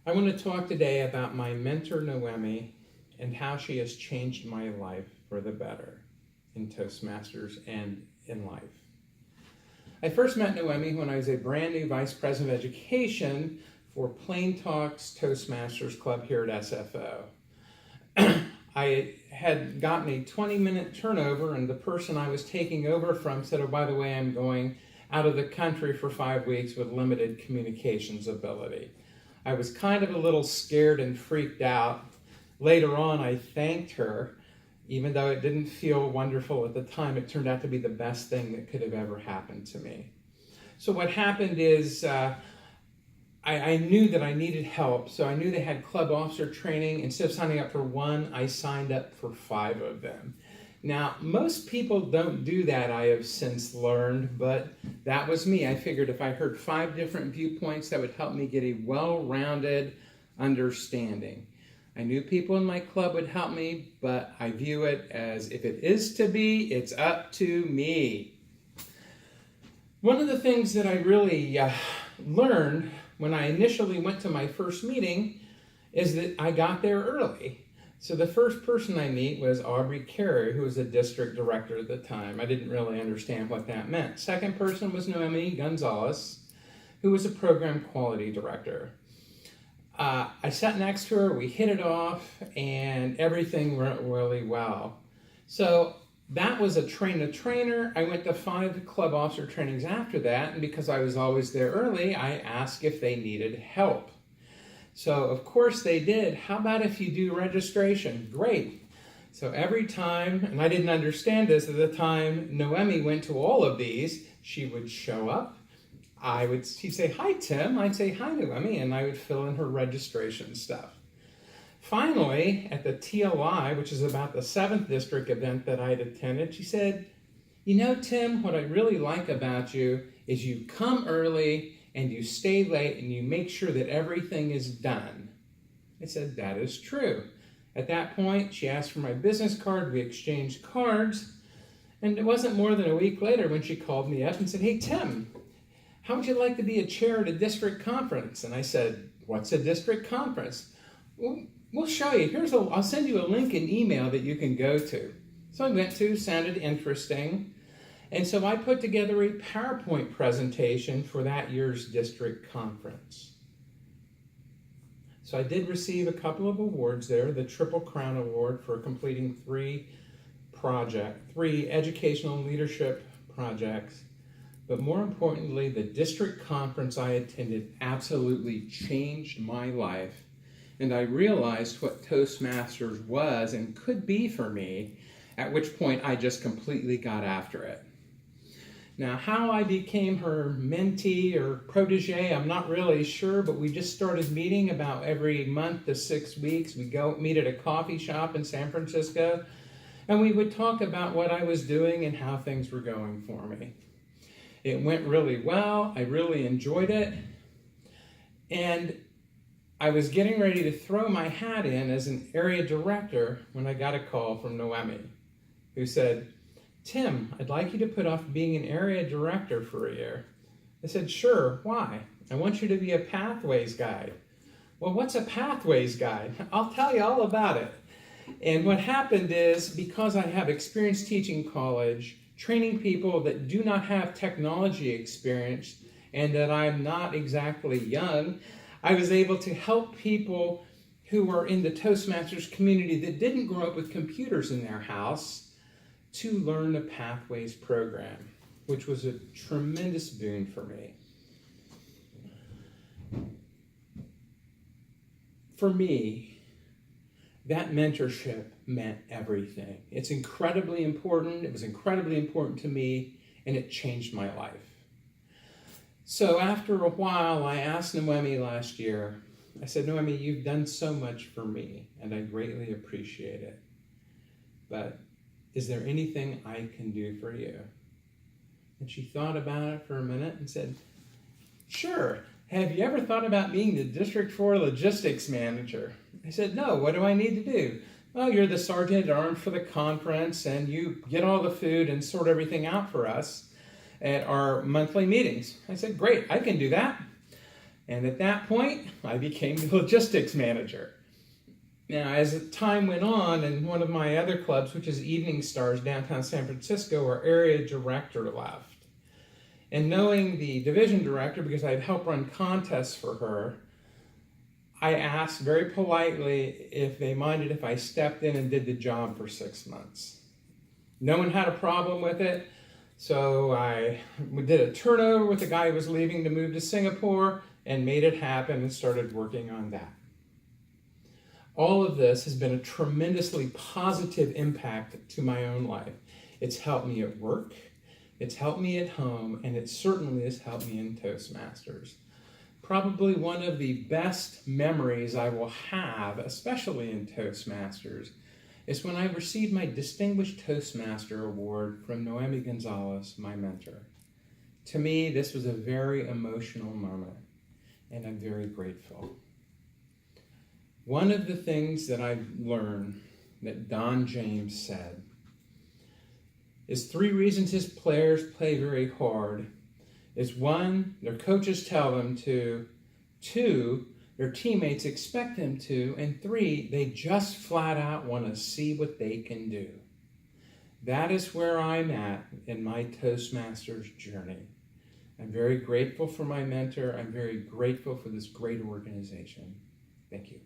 I want to talk today about my mentor Noemi and how she has changed my life for the better in Toastmasters and in life. I first met Noemi when I was a brand new Vice President of Education for Plain Talk's Toastmasters Club here at SFO. I had gotten a 20-minute turnover, and the person I was taking over from said, "Oh, by the way, I'm going out of the country for 5 weeks with limited communications ability." I was kind of a little scared and freaked out. Later on, I thanked her. Even though it didn't feel wonderful at the time, it turned out to be the best thing that could have ever happened to me. So what happened is I knew that I needed help, so I knew they had club officer training. Instead of signing up for one, I signed up for 5 of them. Now, most people don't do that, I have since learned, but that was me. I figured if I heard 5 different viewpoints, that would help me get a well-rounded understanding. I knew people in my club would help me, but I view it as if it is to be, it's up to me. One of the things that I really learned when I initially went to my first meeting is that I got there early. So the first person I meet was Aubrey Carey, who was a district director at the time. I didn't really understand what that meant. Second person was Noemi Gonzalez, who was a program quality director. I sat next to her, we hit it off, and everything went really well. So that was a train-the-trainer. I went to 5 club officer trainings after that, and because I was always there early, I asked if they needed help. So, of course they did. How about if you do registration? Great. So every time, and I didn't understand this at the time, Noemi went to all of these, she would show up. She'd say, "Hi, Tim." I'd say, "Hi, Noemi," and I would fill in her registration stuff. Finally, at the TLI, which is about the 7th district event that I'd attended, she said, "You know, Tim, what I really like about you is you come early and you stay late and you make sure that everything is done." I said, "That is true." At that point, she asked for my business card. We exchanged cards. And it wasn't more than a week later when she called me up and said, "Hey, Tim, how would you like to be a chair at a district conference?" And I said, "What's a district conference?" We'll show you. I'll send you a link in email that you can go to. So I went to, sounded interesting. And so I put together a PowerPoint presentation for that year's district conference. So I did receive a couple of awards there, the Triple Crown Award for completing 3 educational leadership projects. But more importantly, the district conference I attended absolutely changed my life. And I realized what Toastmasters was and could be for me, at which point I just completely got after it. Now, how I became her mentee or protege, I'm not really sure, but we just started meeting about every month to 6 weeks. We'd go meet at a coffee shop in San Francisco, and we would talk about what I was doing and how things were going for me. It went really well. I really enjoyed it. And I was getting ready to throw my hat in as an area director when I got a call from Noemi, who said, "Tim, I'd like you to put off being an area director for a year." I said, "Sure, why?" "I want you to be a pathways guide." "Well, what's a pathways guide?" "I'll tell you all about it." And what happened is, because I have experience teaching college, training people that do not have technology experience, and that I'm not exactly young, I was able to help people who were in the Toastmasters community that didn't grow up with computers in their house to learn the Pathways program, which was a tremendous boon for me. For me, that mentorship meant everything. It's incredibly important. It was incredibly important to me, and it changed my life. So after a while, I asked Noemi last year, I said, "Noemi, you've done so much for me, and I greatly appreciate it. But is there anything I can do for you?" And she thought about it for a minute and said, "Sure. Have you ever thought about being the District 4 logistics manager?" I said, "No, what do I need to do?" "Well, you're the sergeant at arms for the conference, and you get all the food and sort everything out for us at our monthly meetings." I said, "Great, I can do that." And at that point, I became the logistics manager. Now, as time went on, in one of my other clubs, which is Evening Stars, downtown San Francisco, our area director left. And knowing the division director, because I'd helped run contests for her, I asked very politely if they minded if I stepped in and did the job for 6 months. No one had a problem with it, so we did a turnover with the guy who was leaving to move to Singapore and made it happen and started working on that. All of this has been a tremendously positive impact to my own life. It's helped me at work, it's helped me at home, and it certainly has helped me in Toastmasters. Probably one of the best memories I will have, especially in Toastmasters, is when I received my Distinguished Toastmaster Award from Noemi Gonzalez, my mentor. To me, this was a very emotional moment, and I'm very grateful. One of the things that I've learned that Don James said is 3 reasons his players play very hard is 1, their coaches tell them to, 2, their teammates expect them to, and 3, they just flat out want to see what they can do. That is where I'm at in my Toastmasters journey. I'm very grateful for my mentor. I'm very grateful for this great organization. Thank you.